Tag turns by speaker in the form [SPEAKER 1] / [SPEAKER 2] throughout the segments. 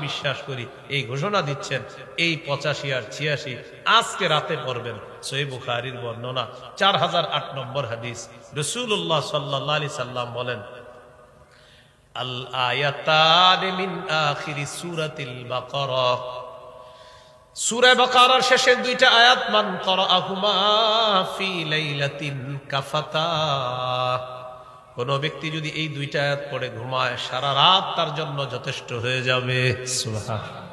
[SPEAKER 1] বেশি বিশ্বাস করি, এই ঘোষণা দিচ্ছেন। এই 85 আর 86 আজকে রাতে পড়বেন। সহিহ বুখারীর বর্ণনা 4008 নম্বর হাদিস। রাসূলুল্লাহ সাল্লাল্লাহু আলাইহি সাল্লাম বলেন, আল আয়াতান মিন আখিরি সূরাতিল বাকারা, সূরা বাকারার শেষের দুইটা আয়াত, মান ক্বারাআহুমা ফি লাইলাতিন কাফাতা, কোন ব্যক্তি যদি এই দুইটা আয়াত পড়ে ঘুমায় সারা রাত তার জন্য যথেষ্ট হয়ে যাবে। সুবহানাল্লাহ।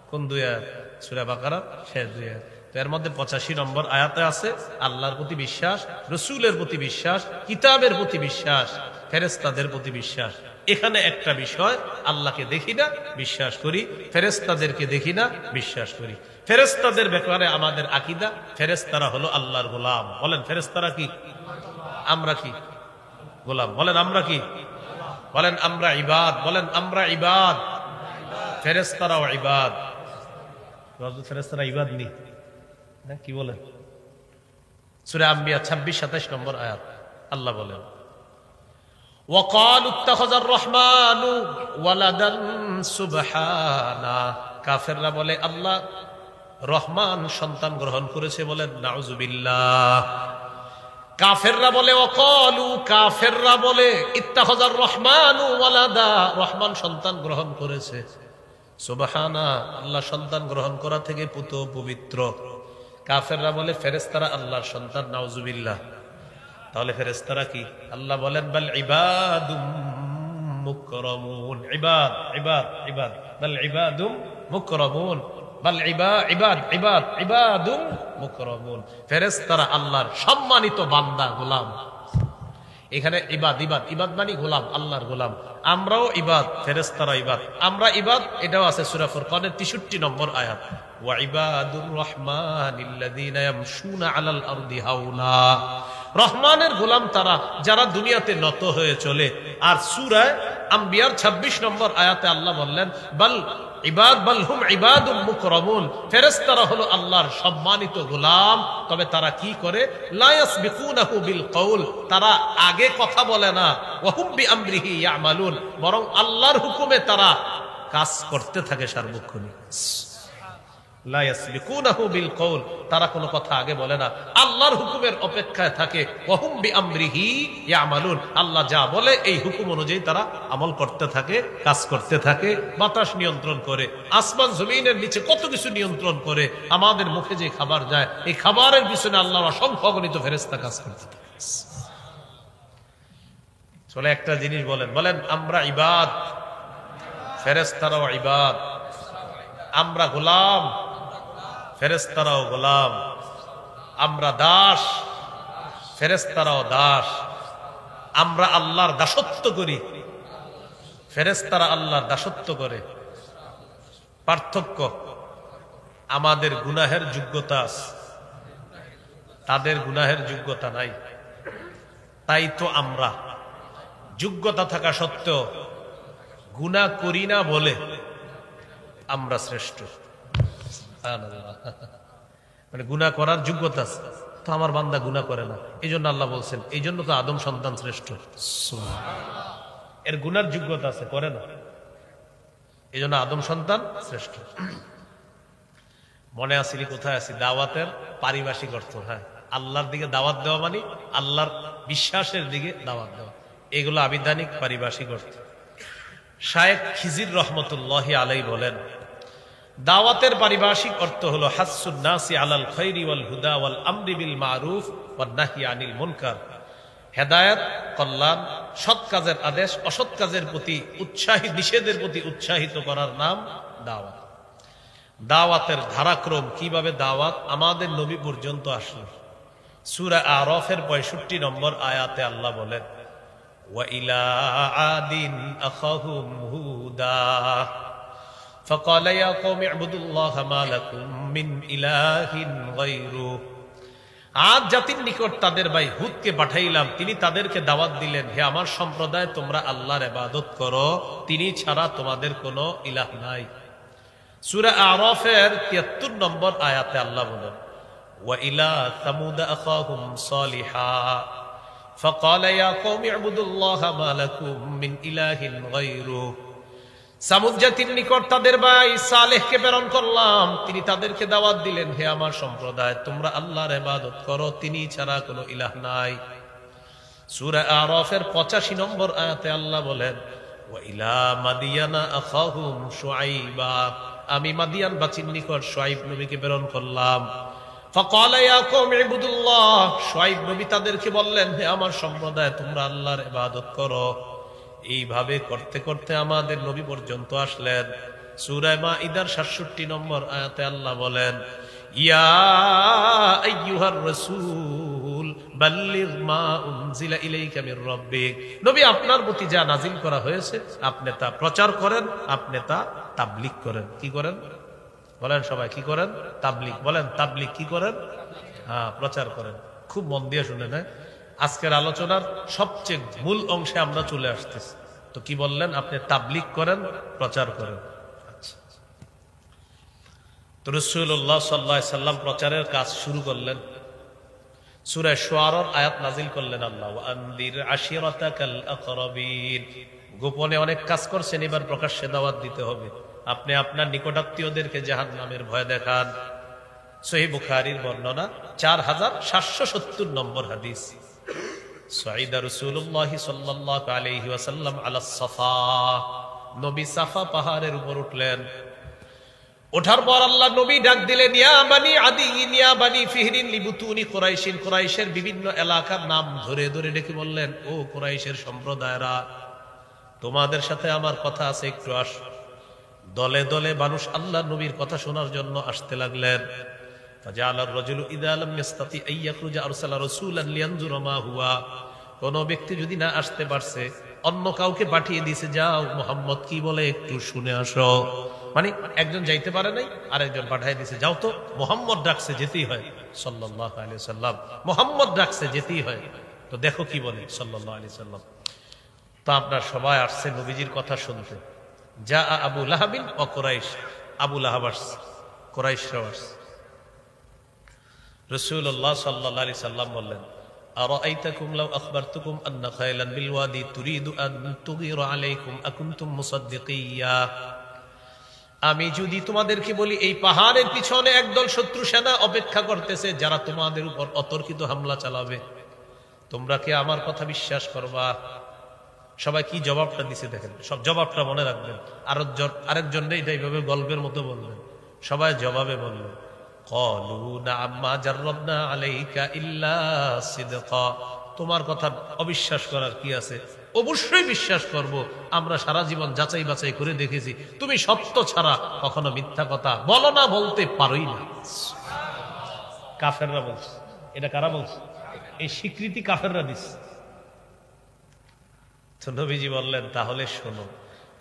[SPEAKER 1] কোন দুই আয়াত? সূরা বাকারা শেষ দুই আয়াত। তো এর মধ্যে 85 নম্বর আয়াতে আছে আল্লাহর প্রতি বিশ্বাস, রাসূলের প্রতি বিশ্বাস, কিতাবের প্রতি বিশ্বাস, ফেরেশতাদের প্রতি বিশ্বাস। এখানে একটা বিষয়, আল্লাহকে দেখি না বিশ্বাস করি, ফেরেশতাদেরকে দেখি না বিশ্বাস করি। ফেরেশতাদের ব্যাপারে আমাদের আকীদা, ফেরেশতারা হলো আল্লাহর গোলাম। বলেন ফেরেশতারা কি? আমরা কি? গোলাম। বলেন আমরা কি? বলেন আমরা ইবাদ। বলেন আমরা ইবাদ। ফেরেশতারাও ইবাদ। ফেরেশতারা ইবাদ নি না? কি বলেন? সূরা আম্বিয়া 26-27 নম্বর আয়াত আল্লাহ বলেন, ওয়াকালু ইত্তাখাযার রহমানু ওয়ালাদান সুবহানা, কাফেররা বলে আল্লাহ রহমান সন্তান গ্রহণ করেছে। বলেন নাউযুবিল্লাহ। কাফেররা বলে, ওয়াকালু, কাফেররা বলে, ইত্তাখাযার রহমানু ওয়ালাদা, রহমান সন্তান গ্রহণ করেছে। সুবহানা, আল্লাহ সন্তান গ্রহণ করা থেকে পুত পবিত্র। কাফেররা বলে ফেরেশতারা আল্লাহর সন্তান, নাউযুবিল্লাহ। তাহলে ফেরেশতারা কি? আল্লাহ বলেন বাল ইবাদুম মুকরামুন, ইবাদ ইবাদ ইবাদ, বাল ইবাদুম মুকরামুন, বাল ইবাদ ইবাদ ইবাদুম মুকরামুন। ফেরেশতারা আল্লাহর সম্মানিত বান্দা, গোলাম। এখানে ইবাদ, ইবাদ, ইবাদ মানে গোলাম, আল্লাহর গোলাম। আমরাও ইবাদ, ফেরেশতারা ইবাদ। আমরা ইবাদ, এটাও আছে সূরা ফুরকানের 63 নম্বর আয়াত, ওয়া ইবাদুর রহমানিল্লাযীনা ইয়ামশুনা আলাল আরদি হাওলা, রহমানের গোলাম তারা যারা দুনিয়াতে নত হয়ে চলে। আর সূরা আম্বিয়ার 26 নম্বর আয়াতে আল্লাহ বললেন বাল ইবাদ বাল হুম ইবাদুম মুকরামুন, ফেরেশতারা হলো আল্লাহর সম্মানিত গোলাম। তবে তারা কি করে? লা ইয়াসবিকুনাহু বিল কওল, তারা আগে কথা বলে না, ওয়া হুম বিআমরিহি ইয়ামালুন, বরং আল্লাহর হুকুমে তারা কাজ করতে থাকে সার্বক্ষণিক। লা ইয়াসবিকুনাহু বিল কওল, তারা কোনো কথা আগে বলে না, আল্লাহর হুকুমের অপেক্ষায় থাকে। ওয়া হুম বিআমরিহি ইয়ামালুন, আল্লাহ যা বলে এই হুকুম অনুযায়ী তারা আমল করতে থাকে, কাজ করতে থাকে। বাতাস নিয়ন্ত্রণ করে, আসমান জমিনের নিচে কত কিছু নিয়ন্ত্রণ করে। আমাদের মুখে যে খাবার যায়, এই খাবারের পিছনে আল্লাহর অসংখ্য অগণিত ফেরেশতা কাজ করতে থাকে। চলে একটা জিনিস বলেন, বলেন আমরা ইবাদ, ফেরেশতারাও ইবাদ। আমরা গোলাম, ফেরেশতারাও গোলাম। আমরা দাস, ফেরেশতারাও দাস। আমরা আল্লাহর দাসত্ব করি, ফেরেশতারা আল্লাহর দাসত্ব করে। পার্থক্য, আমাদের গুনাহের যোগ্যতা আছে, তাদের গুনাহের যোগ্যতা নাই। তাই তো আমরা যোগ্যতা থাকা সত্ত্বেও গুনাহ করি না বলে আমরা শ্রেষ্ঠ। মানে গুনাহ করার যোগ্যতা আছে, তো আমার বান্দা গুনাহ করে না, এই জন্য আল্লাহ বলছেন, এই জন্য তো আদম সন্তান শ্রেষ্ঠ। এর গুনার যোগ্যতা আছে, করে না, এই জন্য আদম সন্তান শ্রেষ্ঠ। মনে আসিনি কোথায় আছি? দাওয়াতের পারিভাষিক অর্থ। হ্যাঁ, আল্লাহর দিকে দাওয়াত দেওয়া মানে আল্লাহর বিশ্বাসের দিকে দাওয়াত দেওয়া, এগুলো আবিধানিক পারিভাষিক অর্থ। শায়েখ খিজির রহমতুল্লাহি আলাইহি বলেন, দাওয়াতের পারিভাষিক অর্থ হলো হাসসুন নাসি আলাল খায়রি ওয়াল হুদা ওয়াল আমরি বিল মারুফ ওয়ান নাহyi আনিল মুনকার, হেদায়েত, কল্যাণ, সৎ কাজের আদেশ, অসৎ কাজের প্রতি উৎসাহী, নিষেধের প্রতি উৎসাহিত করার নাম দাওয়াত। দাওয়াতের ধারাক্রম, কিভাবে দাওয়াত আমাদের নবী পর্যন্ত আসলো। সূরা আরাফের 65 নম্বর আয়াতে আল্লাহ বলেন, ওয়া ইলা আদিন আখাহুম হুদা ফাকালা ইয়া কওমি ইবুদুল্লাহা মা লাকুম মিন ইলাহিন গায়রু। আদ জাতির নিকট তাদের ভাই হুদকে পাঠাইলাম, তিনি তাদেরকে দাওয়াত দিলেন, হে আমার সম্প্রদায়, তোমরা আল্লাহর ইবাদত করো, তিনি ছাড়া তোমাদের কোনো ইলাহ নাই। সূরা আরাফের 73 নম্বর আয়াতে আল্লাহ বলেন, ওয়া ইলা সামুদ আখাহুম সালিহা ফাকালা ইয়া কওমি ইবুদুল্লাহা মা লাকুম মিন ইলাহিন গায়রু। সামুদ জাতির নিকট তাদের ভাই সালেহকে প্রেরণ করলাম, তিনি তাদেরকে দাওয়াত দিলেন, হে আমার সম্প্রদায়, তোমরা আল্লাহর ইবাদত করো, তিনি ছাড়া কোনো ইলাহ নাই। সূরা আরাফের 85 নম্বর আয়াতে আল্লাহ বলেন, ওয়া ইলা মাদিয়ানা আখাহুম শুআইবা, আমি মাদিয়ান বাচির নিকট শুআইব নবীকে প্রেরণ করলাম। ফাকালা ইয়া কওমি ইবুদুল্লাহ, শুআইব নবী তাদেরকে বললেন, হে আমার সম্প্রদায়, তোমরা আল্লাহর ইবাদত করো। এইভাবে করতে করতে আমাদের নবী পর্যন্ত আসলেন। সূরা মাঈদার 67 নম্বর আয়াতে আল্লাহ বলেন, ইয়া আইয়ুহার রাসূল বাল্লিগ মা উনজিলা ইলাইকা মির রাব্বিক, নবী আপনার প্রতি যা নাজিল করা হয়েছে আপনি তা প্রচার করেন, আপনি তা তাবলীগ করেন। কি করেন বলেন সবাই, কি করেন? তাবলীগ। বলেন তাবলীগ কি করেন? হ্যাঁ, প্রচার করেন। খুব মন দিয়ে শুনেন। আজকের আলোচনার সবচেয়ে মূল অংশে আমরা চলে আসতেছি। তো কি বললেন? আপনি তাবলীগ করেন, প্রচার করেন। আচ্ছা, তো রাসূলুল্লাহ সাল্লাল্লাহু আলাইহি সাল্লাম প্রচারের কাজ শুরু করলেন। সূরা শুআরার আয়াত নাজিল করলেন আল্লাহ, ওয়া আনদির আশিরাতাকাল আকরাবিন। গোপনে অনেক কাজ করছেন, এবার প্রকাশ্যে দাওয়াত দিতে হবে। আপনি আপনার নিকটাত্মীয়দেরকে জাহান্নামের ভয় দেখান। সহিহ বুখারীর বর্ণনা, 4770 নম্বর হাদিস। সাইদা রাসূলুল্লাহ সাল্লাল্লাহু আলাইহি ওয়াসাল্লাম আলা সাফা, নবী সাফা পাহাড়ের উপর উঠলেন। ওঠার পর আল্লাহ নবী ডাক দিলেন, ইয়া বানি আদি, ইয়া বানি ফিহরিন লিবুতুনি কুরাইশিন। কুরাইশের বিভিন্ন এলাকার নাম ধরে ধরে ডেকে বললেন, ও কুরাইশের সম্প্রদায়রা, তোমাদের সাথে আমার কথা আছে, একটু আসো। দলে দলে মানুষ আল্লাহ নবীর কথা শোনার জন্য আসতে লাগলেন। কোন ব্যক্তি যদি না আসতে পারছে, অন্য কাউকে পাঠিয়ে দিছে, যাও মুহাম্মদ কি বলে একটু শুনে আসো। মানে একজন যাইতে পারে নাই, আরেকজন পাঠিয়ে দিছে, যাও তো, মুহাম্মদ ডাকছে, যেতেই হয়। সাল্লাল্লাহু আলাইহি সাল্লাম, মুহাম্মদ ডাকছে, যেতেই হয়। তো দেখো কি বলে সাল্লাল্লাহু আলাইহি সাল্লাম। তো আপনার সবাই আসছে নবীজির কথা শুনতে। যা আবু লাহাবিন ও কুরাইশ, আবু লাহাব আসছে, কুরাইশরাও আসছে। রাসূলুল্লাহ সাল্লাল্লাহু আলাইহি সাল্লাম বললেন, আরাআইতাকুম লাউ আখবারতুকুম আন্না খায়লান বিল ওয়াদি তুরিদু আন তুগীরা আলাইকুম আকুনতুম মুসাদ্দিকিয়া। আমি যদি তোমাদেরকে বলি এই পাহাড়ের পিছনে একদল শত্রু সেনা অপেক্ষা করতেছে, যারা তোমাদের উপর অতর্কিত হামলা চালাবে, তোমরা কি আমার কথা বিশ্বাস করবা? সবাই কি জবাবটা দিছে দেখেন, সব জবাবটা মনে রাখবেন। আরেকজন এটা এইভাবে গল্পের মতো বলবেন। সবাই জবাবে বললেন, ক্বালু না'আম মা জাররাবনা আলাইকা ইল্লা সিদকা। তোমার কথা অবিশ্বাস করার কি আছে? অবশ্যই বিশ্বাস করব, আমরা সারা জীবন যাচাই বাছাই করে দেখেছি, তুমি সত্য ছাড়া কখনো মিথ্যা কথা বলো না, বলতে পারোই না। কাফেররা বলছে। এটা কারা বলছে? এই স্বীকৃতি কাফেররা দিচ্ছে। তো নবীজি বললেন, তাহলে শোনো,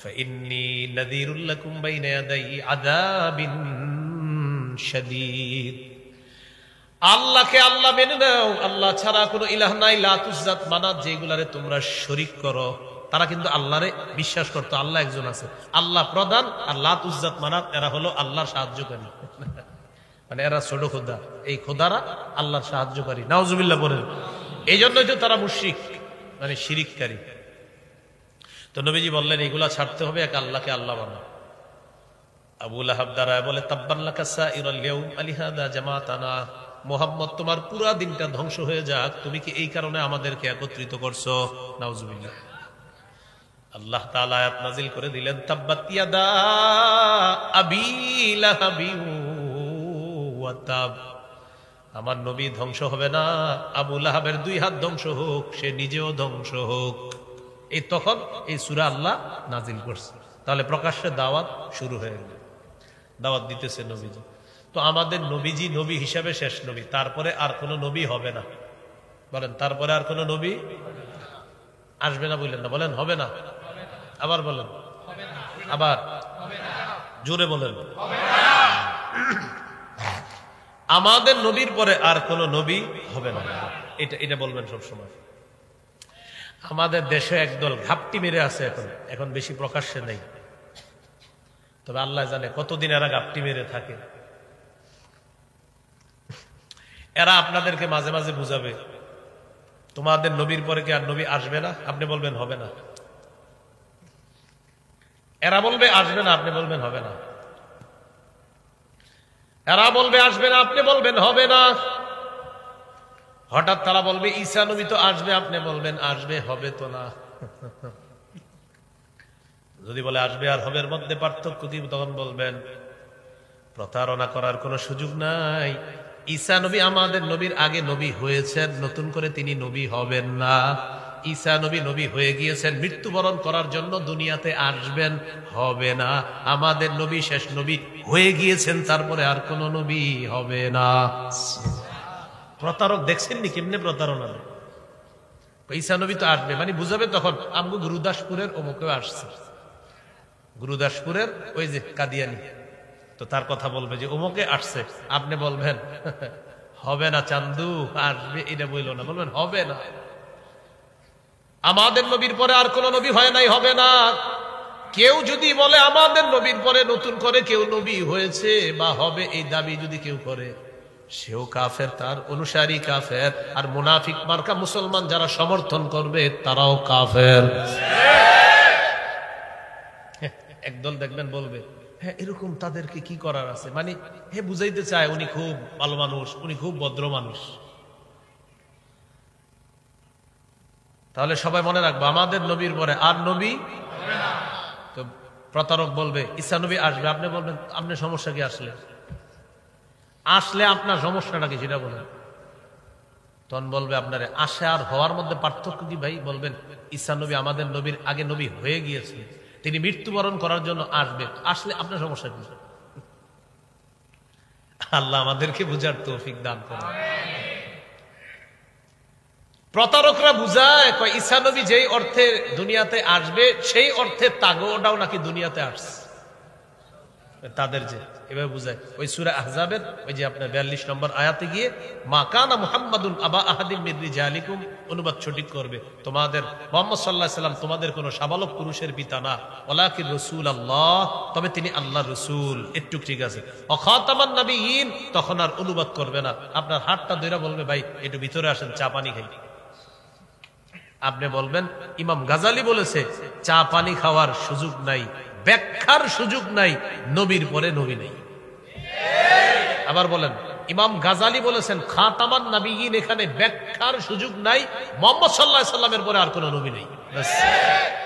[SPEAKER 1] ফাইন্নী নাযীরুল লাকুম বাইনা ইয়াদাই আযাবিন শাদীদ। আল্লাহকে আল্লাহ মেনে নাও, আল্লাহ ছাড়া কোনো ইলাহ নাই। লাত উজ্জাত মানাত যেগুলারে তোমরা শরীক করো, তারা কিন্তু আল্লাহরে বিশ্বাস করতো, আল্লাহ একজন আছে, আল্লাহ প্রধান। আর লাত উজ্জাত মানাত এরা হলো আল্লাহর সাহায্যকারী, মানে এরা ছোট খোদা, এই খোদারা আল্লাহর সাহায্যকারী। নাউজুবিল্লাহ বলেন। এই জন্যই তো তারা মুশরিক, মানে শিরিককারী। তো নবীজি বললেন, এগুলা ছাড়তে হবে, এক আল্লাহকে আল্লাহ বানাও। আবু লাহাব দাঁড়ায় বলে, তাব্বান লাকা সাইরাল ইয়াউম আলিহাদা জামাতানা। মুহাম্মদ, তোমার পুরা দিনটা ধ্বংস হয়ে যাক, তুমি কি এই কারণে আমাদেরকে একত্রিত করছো? নাউজুবিল্লাহ। আল্লাহ তাআলা আয়াত নাযিল করে দিলেন, তাব্বাত ইয়াদা আবি লাহাবি ওয়া তাব। আমার নবী ধ্বংস হবে না, আবু লাহাবের দুই হাত ধ্বংস হোক, সে নিজেও ধ্বংস হোক। এই তখন এই সূরা আল্লাহ নাজিল করছে। তাহলে প্রকাশ্যে দাওয়াত শুরু হয়ে গেল, দাওয়াত দিতেছে নবীজি। তো আমাদের নবীজি নবী হিসাবে শেষ নবী, তারপরে আর কোন নবী হবে না। বলেন, তারপরে আর কোন নবী আসবে না। বললেন না, বলেন হবে না। আবার বলেন, আবার জোরে বলেন। আমাদের নবীর পরে আর কোন নবী হবে না, এটা বলবেন সবসময়। আমাদের দেশে একদল ঘাপটি মেরে আছে, এখন বেশি প্রকাশ্যে নেই, তবে আল্লাহ জানে কতদিন এরা ঘাপটি মেরে থাকে। এরা আপনাদেরকে মাঝে মাঝে বুঝাবে, তোমাদের নবীর পরে কি আর নবী আসবে না? আপনি বলবেন হবে না। এরা বলবে আসবে না, আপনি বলবেন হবে না। এরা বলবে আসবে না, আপনি বলবেন হবে না। হঠাৎ তারা বলবে ঈসা নবী তো আসবে, আপনি বলবেন আসবে, হবে তো না। যদি বলে আসবে আর হবের মধ্যে পার্থক্য কি, তখন বলবেন প্রতারণা করার কোনো সুযোগ নাই। ঈসা নবী আমাদের নবীর আগে নবী হয়েছেন, নতুন করে তিনি নবী হবেন না। ঈসা নবী নবী হয়ে গিয়েছেন, মৃত্যুবরণ করার জন্য দুনিয়াতে আসবেন, হবে না। আমাদের নবী শেষ নবী হয়ে গিয়েছেন, তারপরে আর কোন নবী হবে না। প্রতারক দেখছেননি কেমনে প্রতারণা। ঈসা নবী তো আসবে মানে বুঝাবে, তখন আমগো গুরুদাসপুরের অমুকেও আসছে, গুরুদাসপুরের ওই যে কাদিয়ানি, তো তার কথা বলবে যে অমুকে আসছে, আপনি বলবেন হবে না চান্দু, আসবে এটা বললো না, বলবেন হবে না। আমাদের নবীর পরে আর কোন নবী হয় নাই, হবে না। কেউ যদি বলে আমাদের নবীর পরে নতুন করে কেউ নবী হয়েছে বা হবে, এই দাবি যদি কেউ করে, সেও কাফের, তার অনুসারী কাফের। আর মুনাফিক মার্কা মুসলমান যারা সমর্থন করবে তারাও কাফের। একদল দেখবেন বলবে হ্যাঁ এরকম, তাদেরকে কি করার আছে, মানে হে বুঝাইতে চায় উনি খুব ভালো মানুষ, উনি খুব ভদ্র মানুষ। তাহলে সবাই মনে রাখবো আমাদের নবীর পরে আর নবী। তো প্রতারক বলবে ঈসা নবী আসবে, আপনি বলবেন আপনার সমস্যা কি, আসলে আসলে আপনার সমস্যাটা কি সেটা বলেন। তখন বলবে আপনারে আসে আর হওয়ার মধ্যে পার্থক্য কি ভাই, বলবেন ঈসা নবী আমাদের নবীর আগে নবী হয়ে গিয়েছে, তিনি মৃত্যুবরণ করার জন্য আসবে, আসলে আপনার সমস্যা কি। আল্লাহ আমাদেরকে বুঝার তৌফিক দান করুন। প্রতারকরা বুঝায় কয় ঈসা নবী যেই অর্থে দুনিয়াতে আসবে সেই অর্থে তাগোটাও নাকি দুনিয়াতে আসছে, তাদের যে এভাবে বুঝায়। ওই সূরা আহজাবের ওই যে আপনার 42 নম্বর আয়াতে গিয়ে মা কানা মুহাম্মাদুন আবা আহাদিম মির রিজালিকুম, অনুবাদ সঠিক করবে তোমাদের মুহাম্মদ সাল্লাল্লাহু আলাইহি সাল্লাম তোমাদের কোনো সাবালক পুরুষের পিতা না, ওয়ালাকিন রাসূলুল্লাহ, তবে তিনি আল্লাহর রাসূল। একটু ঠিক আছে। ওয়া খাতামান নবিয়্যিন, তখন আর অনুবাদ করবে না, আপনার হাতটা ধরে বলবে ভাই একটু ভিতরে আসেন, চা পানি খাই। আপনি বলবেন ইমাম গাজালি বলেছে চা পানি খাওয়ার সুযোগ নাই, ব্যাখ্যার সুযোগ নাই, নবীর পরে নবী নেই। আবার বলেন ইমাম গাজালি বলেছেন খাতামান নবিয়্যিন, এখানে ব্যাখ্যার সুযোগ নাই, মুহাম্মদ সাল্লাল্লাহু আলাইহি সাল্লামের পরে আর কোনো নবী নেই।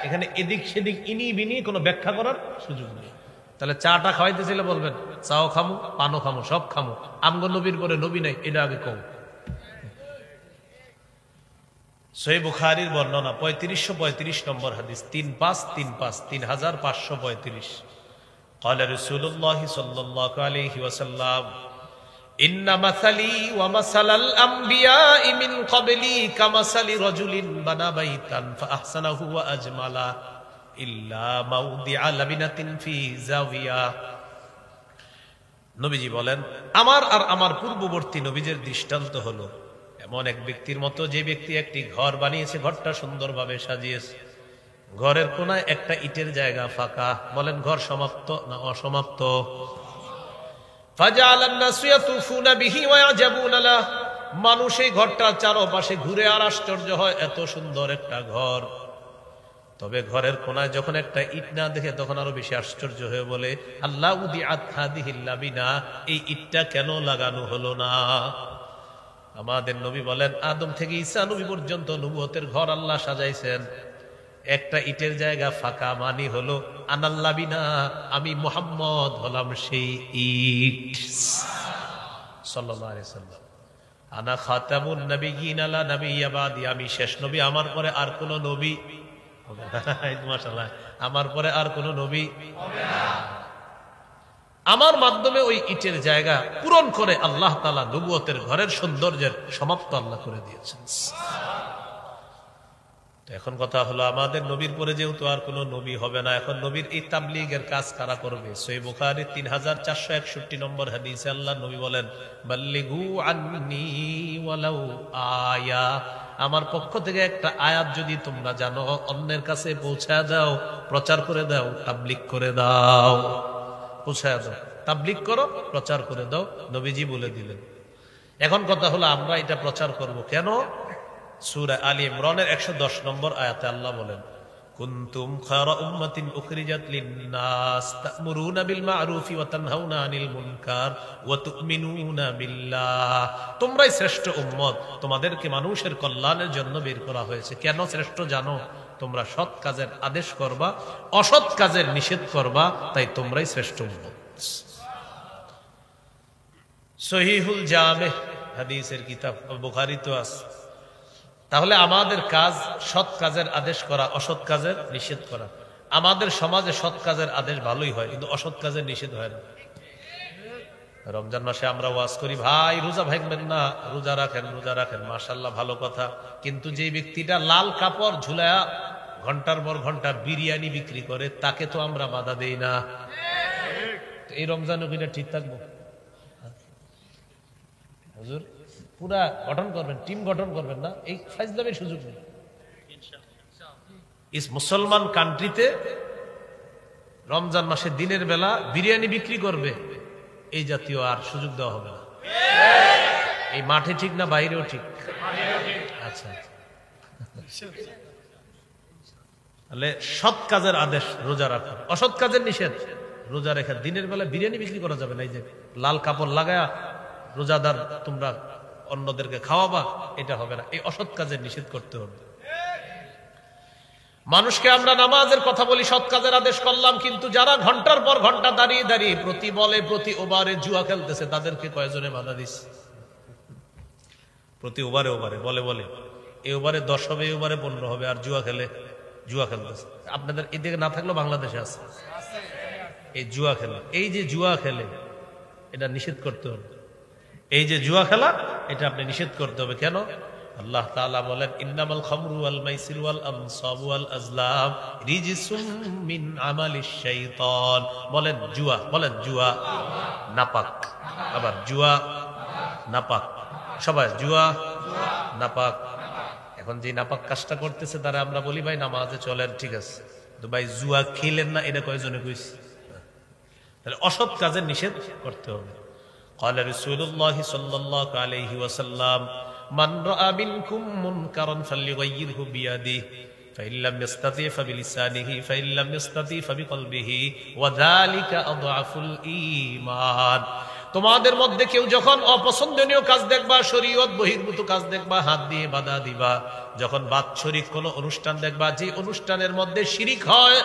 [SPEAKER 1] এখানে এদিক সেদিক ইনি বিনি কোনো ব্যাখ্যা করার সুযোগ নেই। তাহলে চাটা খাওয়াইতেছিল বলবেন চাও খামু, পানও খামু, সব খামু, আমগো নবীর পরে নবী নাই, এটা আগে কম। সহিহ বুখারীর বর্ণনা 3535 নম্বর হাদিস, 3535 قال رسول الله صلى الله عليه وسلم إن مثلي ومثل الأنبياء من قبلي كمثل رجل بنى بيتا فأحسنه وأجمله إلا موضع لبنة في زاوية। নবীজি বলেন আমার আর আমার পূর্ববর্তী নবীদের দৃষ্টান্ত হলো এমন এক ব্যক্তির মতো, যে ব্যক্তি একটি ঘর বানিয়েছে, ঘরটা সুন্দরভাবে সাজিয়েছে, ঘরের কোনায় একটা ইটের জায়গা ফাঁকা। বলেন ঘর সমাপ্ত না অসমাপ্ত? মানুষ এই ঘরটার চারপাশে ঘুরে আর আশ্চর্য হয়, এত সুন্দর একটা ঘর। তবে ঘরের কোনায় যখন একটা ইট না দেখে তখন আরো বেশি আশ্চর্য হয়ে বলে আল্লাহ উদিআত হাদিহিল লাবিনা, এই ইটটা কেন লাগানো হলো না? আমাদের নবী বলেন আদম থেকে ঈসা নবী পর্যন্ত নবুয়তের ঘর আল্লাহ সাজাইছেন, একটা ইটের জায়গা ফাঁকা, মানি হলো আনাল্লাবিনা, আমি মুহাম্মদ হলাম সেই ইট। সাল্লাল্লাহু আলাইহি সাল্লাম আনা খাতামুন নবিয়্যিন আলা নাবিয়্যা বাদি, আমি শেষ নবী, আমার পরে আর কোন নবী হবে না। মাশাআল্লাহ, আমার পরে আর কোন নবী হবে না। আমার মাধ্যমে ওই ইটের জায়গা পূরণ করে আল্লাহ তাআলা নবুয়তের ঘরের সৌন্দর্যের সমাপ্ত আল্লাহ করে দিয়েছেন। এখন কথা হলো আমাদের নবীর পরে যেহেতু আর কোন নবী হবে না, এখন নবীর এই তাবলীগের কাজ কারা করবে? সহিহ বুখারী 3461 নম্বর হাদিসে আল্লাহ নবী বলেন বাল্লিগু আন্নী ওয়ালাউ আয়া, আমার পক্ষ থেকে একটা আয়াত যদি তোমরা জানো অন্যের কাছে পৌঁছায় দাও, প্রচার করে দাও, তাবলীগ করে দাও। পৌঁছায় দাও, তাবলীগ করো, প্রচার করে দাও, নবীজি বলে দিলেন। এখন কথা হলো আমরা এটা প্রচার করব কেন? সূরা আলী ইমরানের 110 নম্বর আয়াতে আল্লাহ বলেন কুনতুম খায়রা উম্মাতিন উখরিজাত লিন-নাস তা'মুরুনা বিল মা'রুফি ওয়া তানহাউনা আনিল মুনকার ওয়া তু'মিনুনা বিল্লাহ। তোমরাই শ্রেষ্ঠ উম্মত, তোমাদেরকে মানুষের কল্যাণের জন্য বের করা হয়েছে। কেন শ্রেষ্ঠ জানো? তোমরা সৎ কাজের আদেশ করবা, অসৎ কাজের নিষেধ করবা, তাই তোমরাই শ্রেষ্ঠ উম্মত। সহিহুল জামে হাদিসের কিতাব, বুখারী তো আছে। তাহলে আমাদের কাজ সৎ কাজের আদেশ করা, অসৎ কাজের নিষেধ করা। আমাদের সমাজে সৎ কাজের আদেশ ভালোই হয়, কিন্তু অসৎ কাজের নিষেধ হয় না। রমজান মাসে আমরা ওয়াজ করি, ভাই রোজা ভাঙবেন না, রোজা রাখেন, রোজা রাখেন, মাশাআল্লাহ ভালো কথা। কিন্তু যে ব্যক্তিটা লাল কাপড় ঝুলায়া ঘন্টার পর ঘন্টা বিরিয়ানি বিক্রি করে, তাকে তো আমরা বাধা দেই না। এই রমজানও কিনা ঠিক থাকবো? হুজুর পুরা গঠন করবেন, টিম গঠন করবেন না, এই ফাইজলামের সুযোগ নেই। ইস মুসলমান কান্ট্রিতে রমজান মাসে দিনের বেলা বিরিয়ানি বিক্রি করবে, এই জাতীয় আর সুযোগ দেওয়া হবে না। এই মাঠে ঠিক না বাইরেও ঠিক? আচ্ছা, তাহলে সৎ কাজের আদেশ রোজা রাখা, অসৎ কাজের নিষেধ রোজা রেখা। দিনের বেলা বিরিয়ানি বিক্রি করা যাবে না, এই যে লাল কাপড় লাগায়া রোজাদার তোমরা অন্যদেরকে খাওয়াবা, এটা হবে না। এই অসৎ কাজের নিষেধ করতে হবে। মানুষকে আমরা নামাজের কথা বলি, সৎ কাজের আদেশ করলাম, কিন্তু যারা ঘন্টার পর ঘন্টা দাঁড়িয়ে দাঁড়িয়ে প্রতি বলে প্রতি ওভারে জুয়া খেলতেছে, তাদেরকে কয়জনে বাধা দিচ্ছে? প্রতি ওভারে ওভারে বলে বলে এই ওভারে 10 হবে, এই ওভারে 15 হবে, আর জুয়া খেলতেছে। আপনাদের এদিকে না থাকলেও বাংলাদেশে আছে এই জুয়া খেলা। এই যে জুয়া খেলে, এটা নিষেধ করতে হবে। এই যে জুয়া খেলা, এটা আপনি নিষেধ করতে হবে। কেন? আল্লাহ তাআলা বলেন, ইন্নামাল খামরু ওয়াল মাইসিরু ওয়াল আনসাবু ওয়াল আজলাম রিজসুম মিন আমালিশ শাইতান। বলেন জুয়া নাপাক। আবার জুয়া নাপাক। সবাই জুয়া নাপাক। এখন যে নাপাক কাজটা করতেছে, তারা আমরা বলি ভাই নামাজে চলেন, ঠিক আছে, তো ভাই জুয়া খেলেন না, এটা কয়জনে কইছে? তাহলে অসৎ কাজের নিষেধ করতে হবে। قال رسول الله صلى الله عليه وسلم من رأى منكم منكرا فليغيره بيده فإن لم يستطع فبلسانه فإن لم يستطع فبقلبه وذلك أضعف الإيمان। তোমাদের মধ্যে কেউ যখন অপছন্দনীয় কাজ দেখবা, শরীয়ত বহির্ভূত কাজ দেখবা, হাত দিয়ে বাধা দিবা। যখন বাৎসরিক কোন অনুষ্ঠান দেখবা, যে অনুষ্ঠানের মধ্যে শিরিক হয়,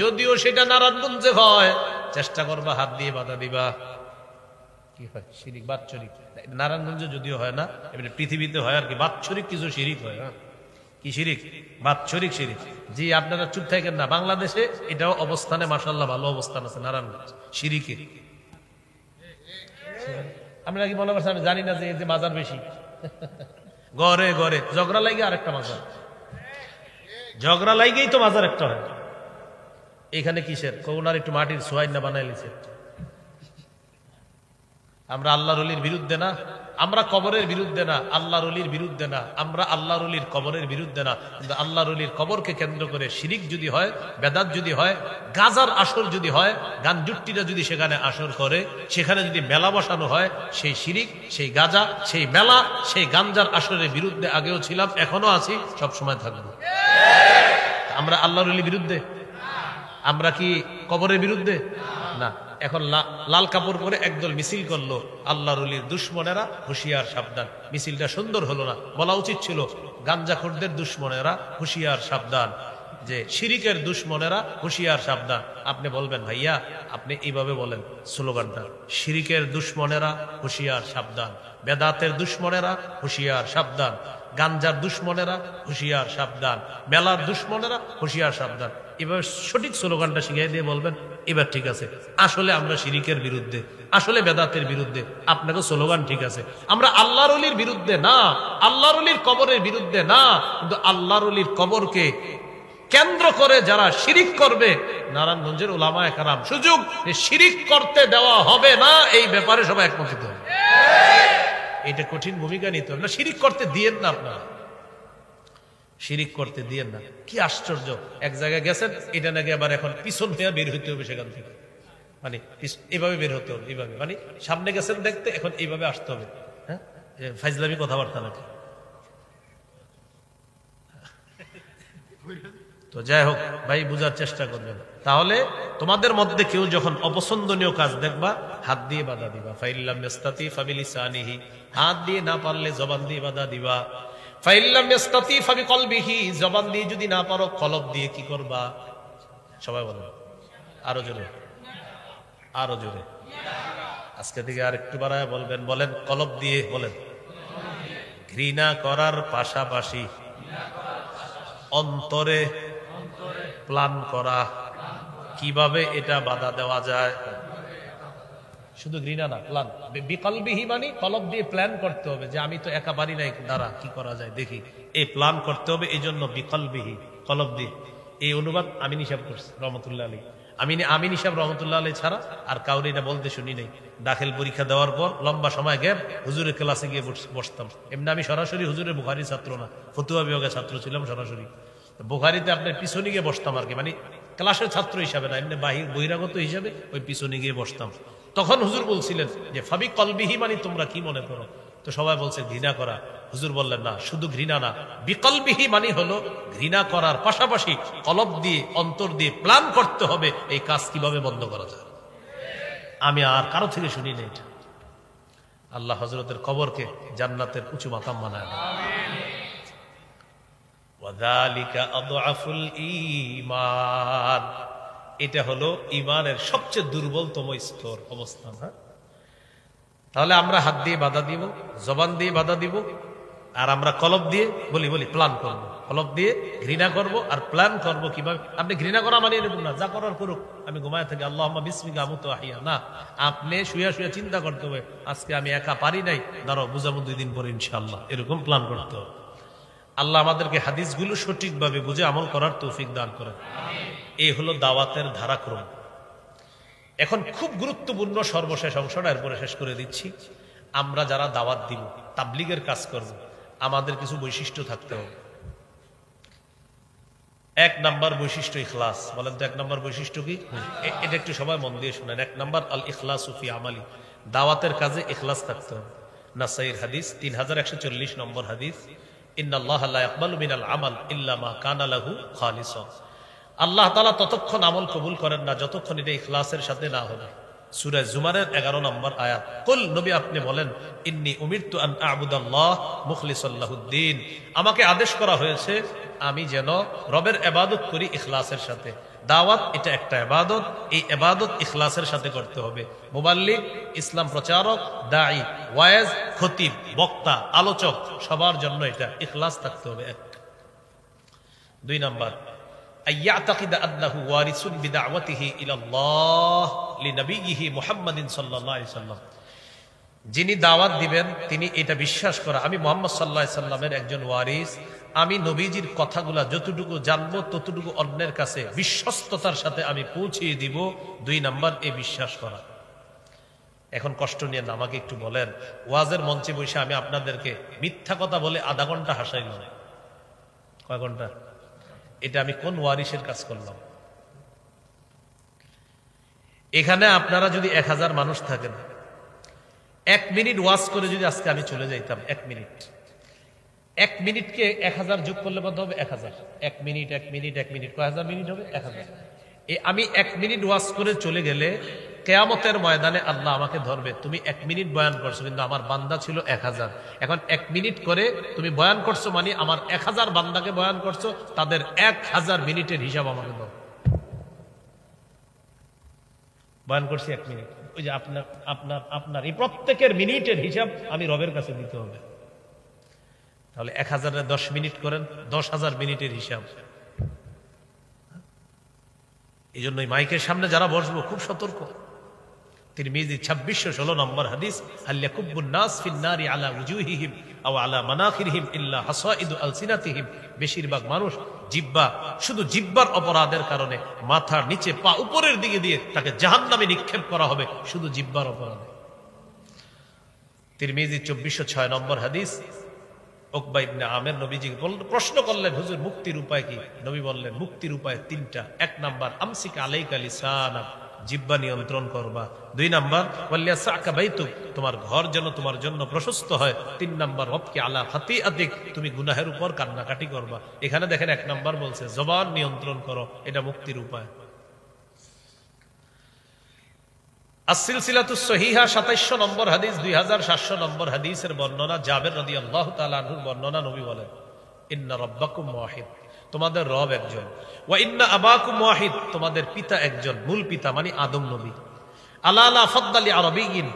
[SPEAKER 1] যদিও সেটা নারায়ণগঞ্জে হয়, চেষ্টা করবা হাত দিয়ে বাধা দিবা। কি হয়? শিরিক, বাৎসরিক। নারায়ণগঞ্জে যদিও হয় না, এমনি পৃথিবীতে হয় আর কি, বাৎসরিক কিছু শিরিক হয়। কি শিরিক? বাৎসরিক শিরিক। জি, আপনারা চুপ থাকেন না। বাংলাদেশে এটাও অবস্থানে মাশাআল্লাহ ভালো অবস্থান আছে নারায়ণগঞ্জ শিরিকে। আমরা কি মনে করছি আমি জানি না যে মাজার বেশি? ঘরে ঘরে ঝগড়া লাগে, আরেকটা মাজার, ঝগড়া লাগেই তো মাজার একটা হয়। এখানে কিসের? কোনার একটু মাটির সোয়াই না বানাই লিছে। আমরা আল্লাহর ওলির বিরুদ্ধে না, আমরা কবরের বিরুদ্ধে না, আল্লাহর ওলির বিরুদ্ধে না, আমরা আল্লাহর ওলির কবরের বিরুদ্ধে না। কিন্তু আল্লাহর ওলির কবরকে কেন্দ্র করে শিরিক যদি হয়, বেদাত যদি হয়, গাজার আসর যদি হয়, গানজুট্টিরা যদি সেখানে আসর করে, সেখানে যদি মেলা বসানো হয়, সেই শিরিক, সেই গাজা, সেই মেলা, সেই গাঞ্জার আসরের বিরুদ্ধে আগেও ছিলাম, এখনো আছি, সব সময় থাকবো। আমরা আল্লাহর ওলির বিরুদ্ধে? আমরা কি কবরের বিরুদ্ধে? না। এখন লাল কাপড় পরে একদল মিছিল করলো, আল্লাহর ওলির দুশমনেরা হুঁশিয়ার সাবধান। মিছিলটা সুন্দর হলো না, বলা উচিত ছিল গাঞ্জাখোরদের দুশমনেরা হুঁশিয়ার সাবধান, যে শিরিকের দুশমনেরা হুঁশিয়ার সাবধান। আপনি বলবেন ভাইয়া, আপনি এইভাবে বলেন স্লোগানটা, শিরিকের দুশমনেরা হুঁশিয়ার সাবধান, বেদাতের দুশমনেরা হুঁশিয়ার সাবধান, গাঞ্জার দুশমনেরা হুঁশিয়ার সাবধান, মেলার দুশমনেরা হুঁশিয়ার সাবধান। এবার সঠিক স্লোগানটা শিখিয়ে দিয়ে বলবেন এবার ঠিক আছে, আসলে আমরা শিরিকের বিরুদ্ধে, আসলে বেদাতের বিরুদ্ধে। আপনাকে স্লোগান ঠিক আছে, আমরা আল্লাহর ওলির বিরুদ্ধে না, আল্লাহর ওলির কবরের বিরুদ্ধে না, কিন্তু আল্লাহর ওলির কবরকে কেন্দ্র করে যারা শিরিক করবে, নারায়ণগঞ্জের উলামায়ে কেরাম সুযোগ শিরিক করতে দেওয়া হবে না, এই ব্যাপারে সবাই একমত হতে হবে। এটা কঠিন ভূমিকা নিতে হবে না, শিরিক করতে দিয়েন না, আপনারা শিরিক করতে দিয়েন না। কি আশ্চর্য, এক জায়গায় গেছেন, এটা নাকি আবার এখন পিছন হয়ে বের হইতে হবে সেখান থেকে, মানে এইভাবে বের হতে হবে, এইভাবে, মানে সামনে গেছেন দেখতে, এখন এইভাবে আসতে হবে। হ্যাঁ, ফাইজলামি কথাবার্তা নাকি? তো তো যাই হোক ভাই, বুঝার চেষ্টা করবেন। তাহলে তোমাদের মধ্যে কেউ যখন অপছন্দনীয় কাজ দেখবা, হাত দিয়ে বাধা দিবা। ফাইল্লাম ইস্তাতি ফাবিলিসানিহি, হাত দিয়ে না পারলে জবান দিয়ে বাধা দিবা। ফাইল্লাম ইস্তাতি ফাবিকলবিহি, জবান দিয়ে যদি না পারো কলব দিয়ে কি করবা? সবাই বলেন, আরো জোরে, আরো জোরে। আজকে থেকে আর একটু বাড়ায় বলবেন, বলেন কলব দিয়ে, বলেন। ঘৃণা করার পাশাপাশি অন্তরে প্ল্যান করা, কিভাবে এটা বাধা দেওয়া যায়। শুধু ঘৃণা না, প্ল্যান। বিকলবিহি মানে কলব দিয়ে প্ল্যান করতে হবে, যে আমি তো একা পারি নাই, দ্বারা কি করা যায় দেখি, এই প্ল্যান করতে হবে। এই জন্য বিকলবিহি, কলব দিয়ে। এই অনুবাদ আমিন হিসাব করছে রহমতুল্লাহ আলী। আমিন হিসাব রহমতুল্লাহ আলী ছাড়া আর কাউরে এটা বলতে শুনি নাই। দাখিল পরীক্ষা দেওয়ার পর লম্বা সময় গ্যাপ, হুজুরের ক্লাসে গিয়ে বসতাম। এমনি আমি সরাসরি হুজুরের বুখারী ছাত্র না, ফতুয়া বিভাগের ছাত্র ছিলাম সরাসরি। বুখারীতে আপনার পিছনে গিয়ে বসতাম আর কি, মানে ক্লাসের ছাত্র হিসাবে না, এমনি বহিরাগত হিসাবে ওই পিছনে গিয়ে বসতাম। তখন হুজুর বলছিলেন যে ফাবি কলবিহি মানে তোমরা কি মনে করো? তো সবাই বলছে ঘৃণা করা। হুজুর বললেন না, শুধু ঘৃণা না, বিকলবিহি মানে হলো ঘৃণা করার পাশাপাশি কলব দিয়ে, অন্তর দিয়ে প্ল্যান করতে হবে এই কাজ কিভাবে বন্ধ করা যায়। আমি আর কারো থেকে শুনি না এটা। আল্লাহ হযরতের কবরকে জান্নাতের উঁচু মাকাম বানায় দেন। ওয়াযালিকা আযআফুল ঈমান, এটা হলো ঈমানের সবচেয়ে দুর্বলতম স্তর, অবস্থান। হ্যাঁ, তাহলে আমরা হাত দিয়ে বাধা দিব, জবান দিয়ে বাধা দিব, আর আমরা কলব দিয়ে বলি প্ল্যান করব। কলব দিয়ে ঘৃণা করব আর প্ল্যান করব কিভাবে। আপনি ঘৃণা করা মানে এরকম না, যা করার করুক, আমি ঘুমায় থাকি, আল্লাহুম্মা বিসমিকা আমুতু ওয়া আহইয়া, না। আপনি শুয়ে শুয়ে চিন্তা করতে হবে, আজকে আমি একা পারি নাই, দাঁড়াও বুঝাবো 2 দিন পরে ইনশাআল্লাহ, এরকম প্ল্যান করতে হবে। আল্লাহ আমাদেরকে হাদিসগুলো সঠিকভাবে বুঝে আমল করার তৌফিক দান করেন। এই হলো দাওয়াতের ধারাক্রম। এখন খুব গুরুত্বপূর্ণ সর্বশেষ অংশটা, এরপরে শেষ করে দিচ্ছি। আমরা যারা দাওয়াত দিব, তাবলীগের কাজ করব, আমাদের কিছু বৈশিষ্ট্য থাকতে হবে। 1 নাম্বার বৈশিষ্ট্য ইখলাস। বলেন তো 1 নাম্বার বৈশিষ্ট্য কি? এটা একটু সবাই মন দিয়ে শুনেন। 1 নাম্বার আল ইখলাসু ফি আমালি, দাওয়াতের কাজে ইখলাস থাকতে হবে। নাসাইর হাদিস 3140 নম্বর হাদিস, ইন্নাল্লাহা লা ইয়াকবালু মিনাল আমাল ইল্লা মা কানা লাহু খালিসা। আল্লাহ তাআলা ততক্ষণ আমল কবুল করেন না যতক্ষণ এটা ইখলাসের সাথে না হবে। সূরা জুমারের 11 নম্বর আয়াত। কুল, নবী আপনি বলেন, ইন্নী উমিরতু আন আ'বুদাল্লাহ মুখলিসাল লাহুদ্দিন, আমাকে আদেশ করা হয়েছে আমি যেন রবের ইবাদত করি ইখলাসের সাথে। দাওয়াত এটা একটা ইবাদত, এই ইবাদত ইখলাসের সাথে করতে হবে। মুবাল্লিগ, ইসলাম প্রচারক, দাঈ, ওয়াইজ, খতিব, বক্তা, আলোচক, সবার জন্য এটা ইখলাস থাকতে হবে। 2 নাম্বার আইয়াতাকিদা আন্নাহু ওয়ারিসুন বিদাওয়াতিহি ইলাল্লাহ লিনবিয়িহি মুহাম্মাদিন সাল্লাল্লাহু আলাইহি সাল্লাম, যিনি দাওয়াত দিবেন তিনি এটা বিশ্বাস করা আমি মুহাম্মদ সাল্লাল্লাহু আলাইহি সাল্লামের একজন ওয়ারিস, আমি নবীজির কথাগুলা যতটুকু জানবো ততটুকু অন্যের কাছে বিশ্বস্ততার সাথে আমি পৌঁছিয়ে দিব। 2 নাম্বার এই বিশ্বাস করা। এখন কষ্ট নিয়ে না, আমাকে একটু বলেন, ওয়াজের মঞ্চে বসে আমি আপনাদেরকে মিথ্যা কথা বলে আধা ঘন্টা হাসাইলাম, কয় ঘন্টা? এটা আমি কোন ওয়ারিসের কাজ করলাম? এখানে আপনারা যদি 1000 মানুষ থাকেন, 1 মিনিট ওয়াজ করে যদি আজকে আমি চলে যাইতাম, 1 মিনিটকে 1000 যোগ করলে কত হবে? 1000। 1 মিনিট কয় হাজার মিনিট হবে? 1000। আমি 1 মিনিট ওয়াজ করে চলে গেলে কিয়ামতের ময়দানে আল্লাহ আমাকে ধরবে, তুমি 1 মিনিট বয়ান করছো কিন্তু আমার বান্দা ছিল 1000। এখন 1 মিনিট করে তুমি বয়ান করছো মানে আমার 1000 বান্দাকে বয়ান করছো, তাদের 1000 মিনিটের হিসাব আমাকে দাও। বয়ান করছি 1 মিনিট, ওই যে আপনার এই প্রত্যেকের মিনিটের হিসাব আমি রবের কাছে দিতে হবে। তাহলে 1000-এ 10 মিনিট করেন, 10,000 মিনিটের হিসাব। এই জন্যই মাইকের সামনে যারা বসবো খুব সতর্ক। তিরমিজি 2616 নম্বর হাদিস, হাল ইয়াকুব্বুন নাস ফিন নারি আলা উজুহিহিম আও আলা মানাখিরিহিম ইল্লা হাসাইদু আলসিনাতিহিম, বেশিরভাগ মানুষ জিহ্বা, শুধু জিহ্বার অপরাধের কারণে মাথার নিচে পা উপরের দিকে দিয়ে তাকে জাহান্নামে নিক্ষেপ করা হবে, শুধু জিহ্বার অপরাধে। তিরমিজি 2406 নম্বর হাদিস, উকবা ইবনে আমের নবীজিকে প্রশ্ন করলেন, হুজুর মুক্তির উপায় কি? নবী বললেন মুক্তির উপায় 3টা। 1 নাম্বার আমসিক আলাইকা লিসানাক, জিহ্বা নিয়ন্ত্রণ করবা। 2 নাম্বার ওয়ালিয়াসাকা বাইতুক, তোমার ঘর যেন তোমার জন্য প্রশস্ত হয়। 3 নাম্বার ওয়াবকি আলা খাতিআতিক, তুমি গুনাহের উপর কান্নাকাটি করবা। এখানে দেখেন 1 নাম্বার বলছে জবান নিয়ন্ত্রণ করো, এটা মুক্তির উপায়। as-silsilatus sahiha 2700 নম্বর হাদিস, 2700 নম্বর হাদিসের বর্ণনা, জাবের রাদিয়াল্লাহু তাআলা আনহুর বর্ণনা, নবী বলেন ইন্না রাব্বাকুম ওয়াহিদ, তোমাদের রব একজন। ওয়া ইন্না আবাকুম ওয়াহিদ, তোমাদের পিতা একজন, মূল পিতা মানে আদম নবী। আলা লা ফাদ্দালি আরাবিয়্যিন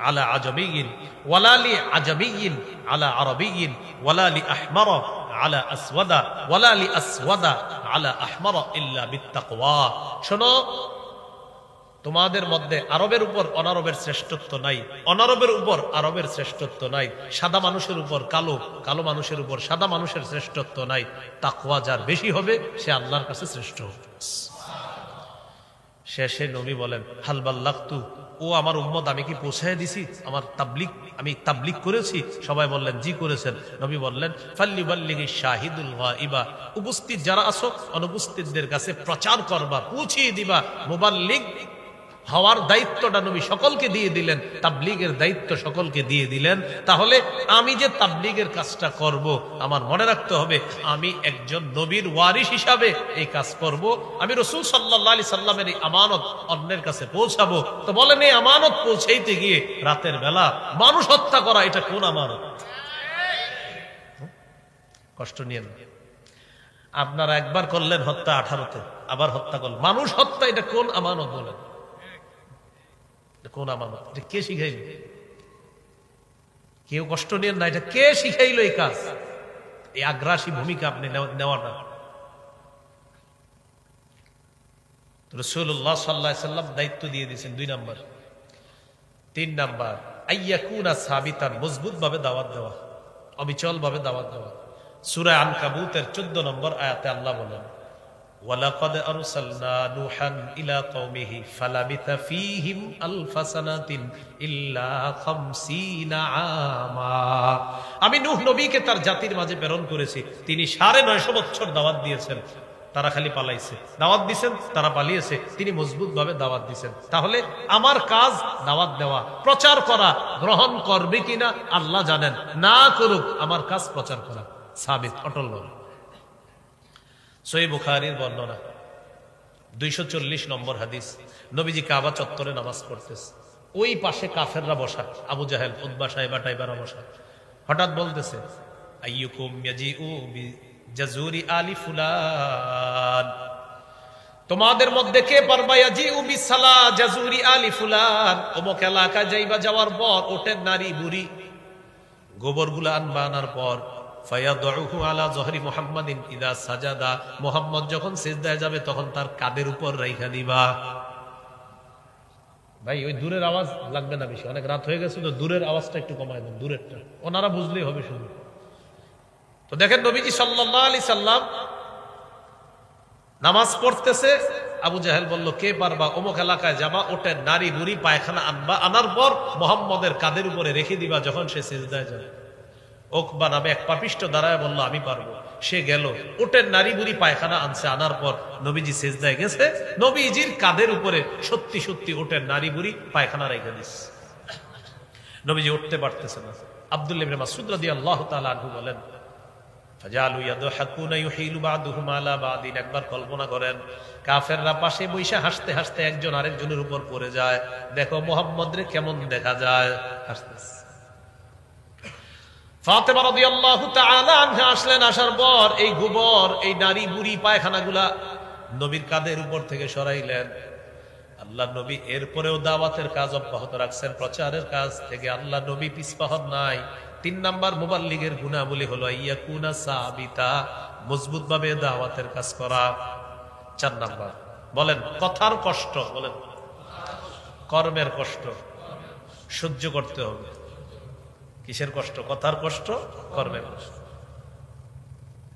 [SPEAKER 1] আলা আজামিয়্যিন ওয়ালা লি আজামিয়্যিন আলা আরাবিয়্যিন ওয়ালা লি আহমারা আলা আসওয়াদা ওয়ালা লি আসওয়াদা আলা আহমারা ইল্লা বিত্তাকওয়া। শোনো, তোমাদের মধ্যে আরবের উপর অনারবের শ্রেষ্ঠত্ব নাই, অনারবের উপর আরবের শ্রেষ্ঠত্ব নাই, সাদা মানুষের উপর কালো, কালো মানুষের উপর সাদা মানুষের শ্রেষ্ঠত্ব নাই। তাকওয়া যার বেশি হবে সে আল্লাহর কাছে শ্রেষ্ঠ হবে। শেষে নবী বলেন হাল বাল্লাগতু, ও আমার উম্মত আমি কি পৌঁছায় দিছি, আমার তাবলীগ, আমি তাবলীগ করেছি? সবাই বললেন জি করেছেন। নবী বললেন ফাল্লিবাল্লিগিশ শাহিদুল গায়বা, উপস্থিত যারা আছো অনুপস্থিতদের কাছে প্রচার করবা, পৌঁছিয়ে দিবা। মুবাল্লিগ হওয়ার দায়িত্বটা নবী সকলকে দিয়ে দিলেন, তাবলীগের দায়িত্ব সকলকে দিয়ে দিলেন। তাহলে আমি যে তাবলীগের কাজটা করব, আমার মনে রাখতে হবে আমি একজন নবীর ওয়ারিস হিসাবে এই কাজ করব। আমি রাসূল সাল্লাল্লাহু আলাইহি সাল্লামের এই আমানত অন্যের কাছে পৌঁছাবো। তো বলেন এই আমানত পৌঁছাইতে গিয়ে রাতের বেলা মানুষ হত্যা করা, এটা কোন আমানত? কষ্ট নিয়েন না। আপনারা একবার করলেন হত্যা 18তে, আবার হত্যা করলেন, মানুষ হত্যা, এটা কোন আমানত বলেন? কোন আমানত? এটা কে শিখাইল? কেউ কষ্ট নিয়েন না, এটা কে শিখাইল এই কাজ? এই আগ্রাসী ভূমিকা আপনি নেওয়াটা। রাসূলুল্লাহ সাল্লাল্লাহু আলাইহি সাল্লাম দায়িত্ব দিয়ে দিয়েছেন 2 নাম্বার। 3 নাম্বার আইয়াকুনা সাবিতান, মজবুত ভাবে দাওয়াত দেওয়া, অবিচল ভাবে দাওয়াত দেওয়া। সূরা আনকাবুতের 14 নম্বর আয়াতে আল্লাহ বলেন ওয়ালাকাদ আরসালনা নূহান ইলা কওমিহি ফালাবিথা ফীহিম আলফা সানাতিন ইল্লা 50 আমা। আমি নূহ নবীকে তার জাতির মাঝে প্রেরণ করেছি, তিনি 950 বছর দাওয়াত দিয়েছেন, তারা খালি পালাইছে। দাওয়াত দিয়েছেন, তারা পালিয়েছে, তিনি মজবুত ভাবে দাওয়াত দিয়েছেন। তাহলে আমার কাজ দাওয়াত দেওয়া, প্রচার করা। গ্রহণ করবে কিনা আল্লাহ জানেন, না করুক, আমার কাজ প্রচার করা। সাবিত, অটল নয়। সহিহ বুখারীর বর্ণনা 240 নম্বর হাদিস, নবীজি কাবা চত্বরে নামাজ পড়তেছে, ওই পাশে কাফেররা বসা, আবু জাহেল, উতবা, সাইবা টাইবারা বসা। হঠাৎ বলতেছে আইয়ুকুম ইয়াজিউ বিজাজুরি আলি ফুলান, তোমাদের মধ্যে কে পারবা ইয়াজিউ বিসালা জাজুরি আলি ফুলান, অমুক এলাকা যাইবা, যাওয়ার পর ওটের নারী বুড়ি গোবরগুলো আনবা, আনার পর ফায়াদউহু আলা যহরি মুহাম্মাদিন ইদা সাজাদা, মুহাম্মদ যখন সিজদায় যাবে তখন তার কাঁধের উপর রাইখা দিবা। ভাই ওই দূরের আওয়াজ লাগবে না বেশি, অনেক রাত হয়ে গেছে তো, দূরের আওয়াজটা একটু কমায় দেন, দূরেরটা ওনারা বুঝলেই হবে শুধু। তো দেখেন নবীজি সাল্লাল্লাহু আলাইহি সাল্লাম নামাজ পড়তেছে, আবু জাহেল বলল কে পারবা, অমুক এলাকায় যাবা, ওটে নারী বুড়ি পায়খানা আনবা, আনার পর মুহাম্মদের কাঁধের উপরে রেখে দিবা যখন সে সিজদায় যাবে। ওকবা নামে এক পাপিষ্ঠ দাঁড়ায় বলল আমি পারবো। সে গেল, ওটের নারী বুড়ি পায়খানা আনছে, আনার পর নবীজি সিজদায় গেছে, নবীজির কাঁধের উপরে সত্যি সত্যি ওটের নারী বুড়ি পায়খানা রেখে দিচ্ছে। নবীজি উঠতে পারতেছে না। আব্দুল্লাহ ইবনে মাসউদ রাদিয়াল্লাহু তাআলা আনহু বলেন ফাজালু ইয়াদহাকুনা ইউহিলু বা'দুহুম আলা বা'দিন, একবার কল্পনা করেন কাফেররা পাশে বইসা হাসতে হাসতে একজন আরেকজনের উপর পড়ে যায়, দেখো মুহাম্মদ রে কেমন দেখা যায়, হাসতেছে। ফাতেমা রাদিয়াল্লাহু তাআলা আনহা আসলেন, আসার পর এই গোবর, এই নারী বুড়ি পায়খানাগুলা নবীর কাঁধের উপর থেকে সরাইলেন। আল্লাহ নবী এরপরেও দাওয়াতের কাজ অব্যাহত রাখছেন, প্রচারের কাজ থেকে আল্লাহ নবী পিছপা হন নাই। 3 নাম্বার মুবাল্লিগের গুণাবলী হলো ইয়াকুনা সাবিতা, মজবুত ভাবে দাওয়াতের কাজ করা। 4 নাম্বার বলেন কথার কষ্ট, বলেন কর্মের কষ্ট সহ্য করতে হবে। কিসের কষ্ট? কথার কষ্ট, কর্মের কষ্ট।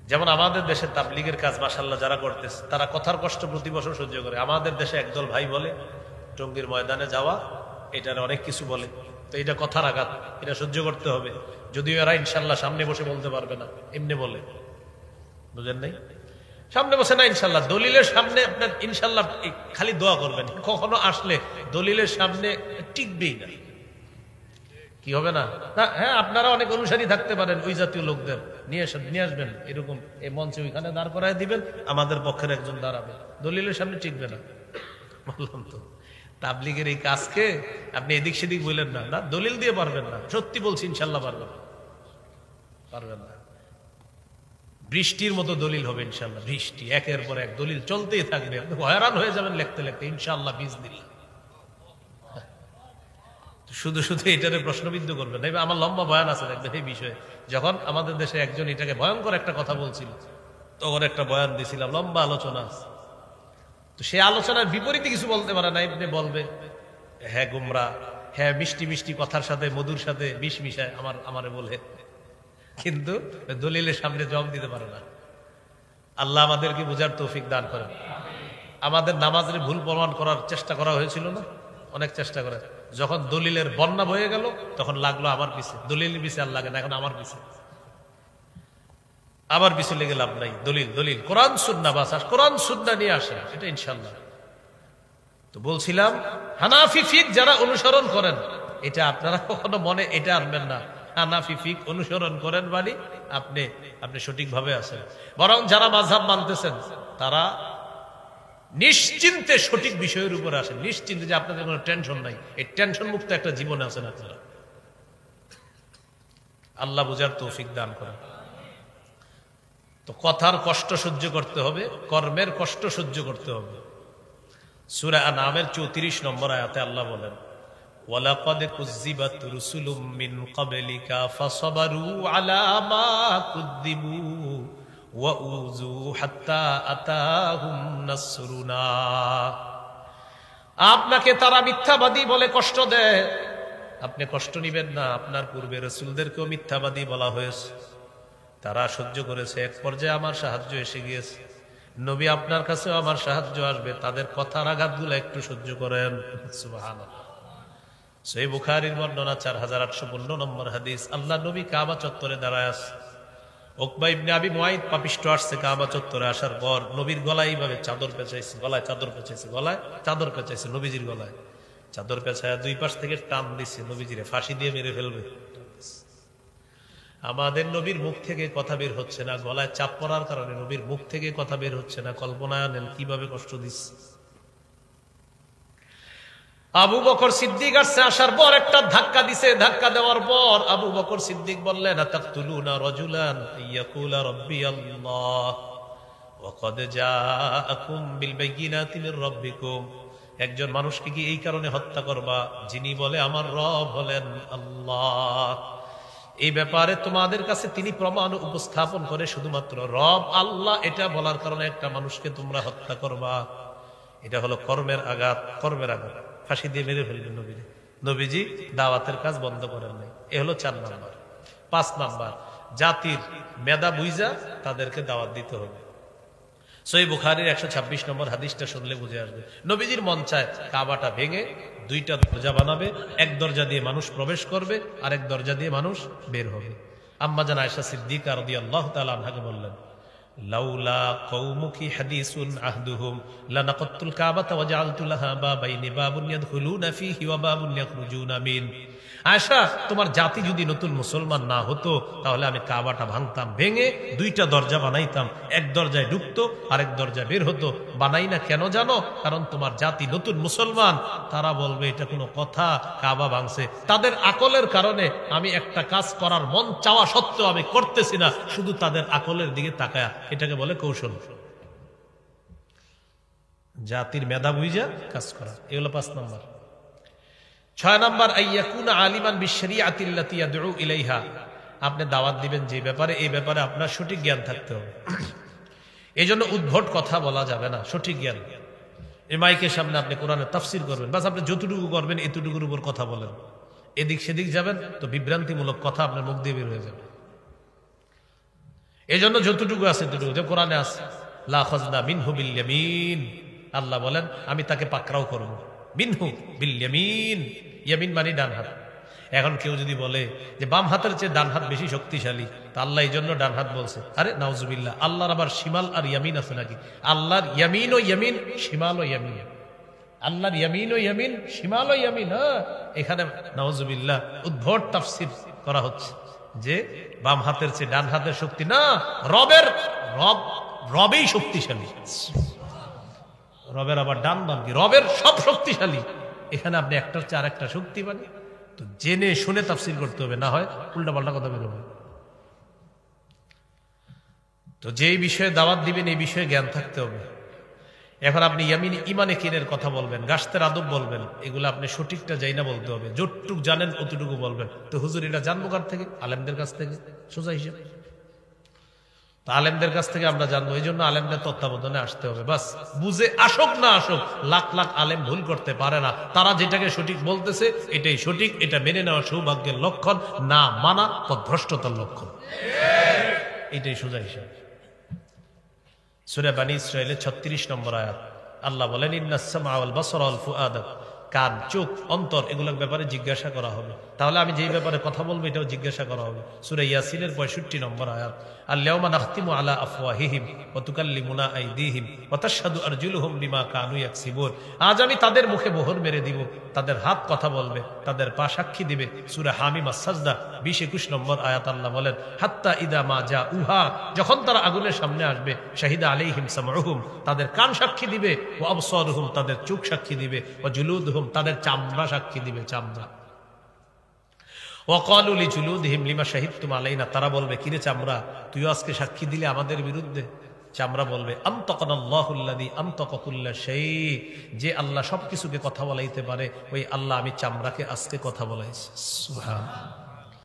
[SPEAKER 1] যেমন আমাদের দেশে তাবলীগের কাজ মাশাআল্লাহ যারা করতেছে, তারা কথার কষ্ট প্রতি বছর সহ্য করে। আমাদের দেশে একদল ভাই বলে টঙ্গীর ময়দানে যাওয়া, এটার অনেক কিছু বলে, তো এটা কথার আঘাত, এটা সহ্য করতে হবে। যদিও এরা ইনশাল্লাহ সামনে বসে বলতে পারবে না, এমনি বলে, বুঝেন নাই? সামনে বসে না ইনশাল্লাহ, দলিলের সামনে আপনার ইনশাল্লাহ খালি দোয়া করবেন, কখনো আসলে দলিলের সামনে টিকবেই না। কি হবে না? হ্যাঁ, আপনারা অনেক অনুসারী থাকতে পারেন, ওই জাতীয় লোকদের নিয়ে আসবেন, এরকম এই মঞ্চে ওইখানে দাঁড় করায় দিবেন, আমাদের পক্ষের একজন দাঁড়াবে, দলিলের সামনে টিকবে না। বললাম তো, তাবলিগের এই কাজকে আপনি এদিক সেদিক বললেন না, না দলিল দিয়ে পারবেন না, সত্যি বলছি ইনশাল্লাহ পারবেন না। বৃষ্টির মতো দলিল হবে ইনশাল্লাহ, বৃষ্টি একের পর এক দলিল চলতেই থাকবে, আপনি হয়রান হয়ে যাবেন লিখতে লিখতে ইনশাল্লাহ বিজনিল্লাহ। শুধু শুধু এটারে প্রশ্নবিদ্ধ করবেন। আমার লম্বা বয়ান আছে দেখবেন এই বিষয়ে। যখন আমাদের দেশে একজন এটাকে ভয়ঙ্কর একটা কথা বলছিল, তখন একটা বয়ান দিয়েছিলাম, লম্বা আলোচনা আছে। তো সে আলোচনার বিপরীতে কিছু বলতে পারে না, এমনি বলবে হ্যাঁ গুমরা, হ্যাঁ মিষ্টি মিষ্টি কথার সাথে মধুর সাথে বিষ মিশায় আমারে বলে, কিন্তু দলিলের সামনে জবাব দিতে পারে না। আল্লাহ আমাদেরকে বুঝার তৌফিক দান করেন। আমাদের নামাজের ভুল প্রমাণ করার চেষ্টা করা হয়েছিল না, অনেক চেষ্টা করে, যখন দলিলের বন্যা বয়ে গেল তখন লাগলো আমার পিছে, দলিলের পিছে আর লাগে না, এখন আমার পিছে, আবার পিছে লেগে লাভ নাই। দলিল দলিল কোরআন সুন্নাহ, বাস কোরআন সুন্নাহ নিয়ে আসে, এটা ইনশাল্লাহ। তো বলছিলাম হানাফি ফিক যারা অনুসরণ করেন, এটা আপনারা কখনো মনে এটা আনবেন না হানাফি ফিক অনুসরণ করেন মানে আপনি সঠিকভাবে আছেন। বরং যারা মাযহাব মানতেছেন তারা নিশ্চিন্তে সঠিক বিষয়ের উপরে আসেন, নিশ্চিন্তে, যে আপনাদের কোনো টেনশন নাই, এই টেনশন মুক্ত একটা জীবনে আছেন আপনারা। আল্লাহ বুঝার তৌফিক দান করেন। তো কথার কষ্ট সহ্য করতে হবে, কর্মের কষ্ট সহ্য করতে হবে। সূরা আনআমের 34 নম্বর আয়াতে আল্লাহ বলেন, ওয়ালাকাদ কুযযিবাত রুসুলুম মিন ক্বাবলিকা ফাসাবারু আলা মা কুযযিবু ওয়া উযু হাত্তা আতাহুম নাসরুনা। আপনাকে তারা মিথ্যাবাদী বলে কষ্ট দেয়, আপনি কষ্ট নিবেন না। আপনার পূর্বে রাসূলদেরকেও মিথ্যাবাদী বলা হয়েছে, তারা সহ্য করেছে, এক পর্যায়ে আমার সাহায্য এসে গিয়েছে। নবী আপনার কাছেও আমার সাহায্য আসবে, তাদের কথার আঘাতগুলো একটু সহ্য করেন। সুবহানাল্লাহ। সহিহ বুখারীর বর্ণনা 4815 নম্বর হাদিস। আল্লাহ নবী কাবা চত্বরে দাঁড়ায় আছে, উকবা ইবনে আবি মুআইত পাপিষ্ট আসছে কাবা চত্বরে। আসার পর নবীর গলায় এইভাবে চাদর পেঁচাইছে, গলায় চাদর পেঁচাইছে, নবীজির গলায় চাদর পেঁচায় দুই পাশ থেকে টান দিচ্ছে, নবীজিরে ফাঁসি দিয়ে মেরে ফেলবে। আমাদের নবীর মুখ থেকে কথা বের হচ্ছে না, গলায় চাপ পড়ার কারণে নবীর মুখ থেকে কথা বের হচ্ছে না। কল্পনায় নেন কিভাবে কষ্ট দিচ্ছে। আবু বকর সিদ্দিক আসছে, আসার পর একটা ধাক্কা দিছে, ধাক্কা দেওয়ার পর আবু বকর সিদ্দিক বললেন, আতাকতুলুনা রাজুলান ইয়াকুলা রাব্বি আল্লাহ ওয়া ক্বাদ জাআকুম বিল বাইয়িনাতি মির রাব্বিকুম। একজন মানুষকে কি এই কারণে হত্যা করবা যিনি বলে আমার রব হলেন আল্লাহ? এই ব্যাপারে তোমাদের কাছে তিনি প্রমাণ উপস্থাপন করে শুধুমাত্র রব আল্লাহ এটা বলার কারণে একটা মানুষকে তোমরা হত্যা করবা। এটা হলো কর্মের আঘাত, কর্মের আঘাত। ফাঁসি দিয়ে মেরে ফেলবেন নবীজি। নবীজি দাওয়াতের কাজ বন্ধ করেন নাই। এ হলো 4 নাম্বার। 5 নাম্বার, জাতির মেধা বুঝা তাদেরকে দাওয়াত দিতে হবে। সহিহ বুখারীর 126 নম্বর হাদিসটা শুনলে বুঝে আসবে। নবীজির মন চায় কাবাটা ভেঙে 2টা দরজা বানাবে, এক দরজা দিয়ে মানুষ প্রবেশ করবে, আর এক দরজা দিয়ে মানুষ বের হবে। আম্মা জান আয়েশা সিদ্দিকা রাদিয়াল্লাহু তাআলা আনহাকে বললেন, লাউলা কওমুকি হাদিসুন আহদুহুম লানাকাতুল কাবাতা ওয়া জাআলতু লাহা বাবাইনি বাবুন ইয়াদখুলুনা ফীহি ওয়া বাবুন ইয়াখরুজুনা মিন। আয়েশা, তোমার জাতি যদি নতুন মুসলমান না হতো তাহলে আমি কাবাটা ভাঙতাম, ভেঙে 2টা দরজা বানাইতাম, এক দরজায় ঢুকতো আরেক দরজা বের হতো। বানাই না কেন জানো? কারণ তোমার জাতি নতুন মুসলমান, তারা বলবে এটা কোনো কথা, কাবা ভাঙছে। তাদের আকলের কারণে আমি একটা কাজ করার মন চাওয়া সত্ত্বেও আমি করতেছি না, শুধু তাদের আকলের দিকে তাকায়া। এটাকে বলে কৌশল। জাতির মেধা বুঝা কাজ করা, এগুলো 5 নাম্বার। 6 নাম্বার, আইয়াকুনা আলিমান বিশরিয়াতি আল্লাতী ইয়াদউ ইলাইহা। আপনি দাওয়াত দিবেন যে ব্যাপারে, এই ব্যাপারে আপনার সঠিক জ্ঞান থাকতে হবে। এইজন্য উদ্ভট কথা বলা যাবে না, সঠিক জ্ঞান। এই মাইকের সামনে আপনি কোরআনের তাফসীর করবেন, বাস আপনি যতটুকু করবেন এতটুকুর উপর কথা বলেন। এদিক সেদিক যাবেন তো বিভ্রান্তিমূলক কথা আপনার মুখ দিয়ে বের হয়ে যাবে। এইজন্য যতটুকু আছে এতটুকু, যে কোরআনে আছে লা খাযনা মিনহু বিল ইয়ামিন। আল্লাহ বলেন আমি তাকে পাকড়াও করব, মিনহু বিল ইয়ামিন। ইয়ামিন মানে ডান হাত। এখন কেউ যদি বলে যে বাম হাতের চেয়ে ডান হাত বেশি শক্তিশালী, তা আল্লাহ এই জন্য ডান হাত বলছে, আরে নাউজুবিল্লাহ, আল্লাহর আবার শিমাল আর ইয়ামিন আছে নাকি? আল্লাহর ইয়ামিন ও ইয়ামিন, শিমাল ও ইয়ামিন, আল্লাহর ইয়ামিন ও ইয়ামিন, শিমাল ও ইয়ামিন। এখানে নাউজুবিল্লাহ উদ্ভট তাফসীর করা হচ্ছে যে বাম হাতের চেয়ে ডান হাতের শক্তি না, রবেই শক্তিশালী। রবের আবার ডান বাম কি? রবের সব শক্তিশালী। এখানে আপনি একটার চেয়ে আরেকটা শক্তি পান। তো জেনে শুনে তাফসীর করতে হবে, না হয় উল্টা পাল্টা কথা বেরোবে। তো যেই বিষয়ে দাওয়াত দিবেন এই বিষয়ে জ্ঞান থাকতে হবে। এখন আপনি ইয়ামিন ইমানে কিনের কথা বলবেন, গাছতের আদব বলবেন, এগুলো আপনি সঠিকটা যাই না বলতে হবে, যতটুকু জানেন অতটুকু বলবেন। তো হুজুর এটা জানবো কার থেকে? আলেমদের কাছ থেকে, সোজা হিসেব। তো আলেমদের কাছ থেকে আমরা জানবো, এই জন্য আলেমদের তত্ত্বাবধানে আসতে হবে। বাস বুঝে আসুক না আসুক, লাখ লাখ আলেম ভুল করতে পারে না। তারা যেটাকে সঠিক বলতেছে এটাই সঠিক, এটা মেনে নেওয়া সৌভাগ্যের লক্ষণ, না মানা পথভ্রষ্টতার লক্ষণ। এটাই সোজা হিসাব। সূরা বানী ইসরাঈলের 36 নম্বর আয়াত আল্লাহ বলেন, ইন্নাস সামআ ওয়াল বাসারা ওয়াল ফুআদা, কান, চোখ, অন্তর, এগুলোর ব্যাপারে জিজ্ঞাসা করা হবে। তাহলে আমি যেই ব্যাপারে কথা বলবো এটাও জিজ্ঞাসা করা হবে। সূরা ইয়াসিনের 65 নম্বর আয়াত, আল-ইয়াওমা নাখতিমু আলা আফওয়াহিহিম ওয়া তুকাল্লিমুনা আইদিহিম ওয়া তাশহাদু আরজুলুহুম বিমা কানু ইয়াকসিবুন। আজ আমি তাদের মুখে মোহর মেরে দিব, তাদের হাত কথা বলবে, তাদের পা সাক্ষী দিবে। সূরা হামিম আস-সাজদা 20-21 নম্বর আয়াত আল্লাহ বলেন, হাত্তা ইদা মা জাউহা, যখন তারা আগুনের সামনে আসবে, শাহিদা আলাইহিম সামউহুম, তাদের কান সাক্ষী দিবে, ওয়া আবসারুহুম, তাদের চোখ সাক্ষী দিবে, ওয়া জুলুদুহুম, তাদের চামড়া সাক্ষী দিবে, চামড়া। ওয়াকালু লিজুলুদিহিম লিমা শাহিদতুম আলাইনা, তারা বলবে, কিরে চামড়া, তুইও আজকে সাক্ষী দিলে আমাদের বিরুদ্ধে? চামড়া বলবে, আনতাকানাল্লাহুল্লাযী আনতাকা কুল্লা শাই, যে আল্লাহ সবকিছুকে কথা বলাইতে পারে, ওই আল্লাহ আমি চামড়াকে আজকে কথা বলাইছি। সুবহানাল্লাহ।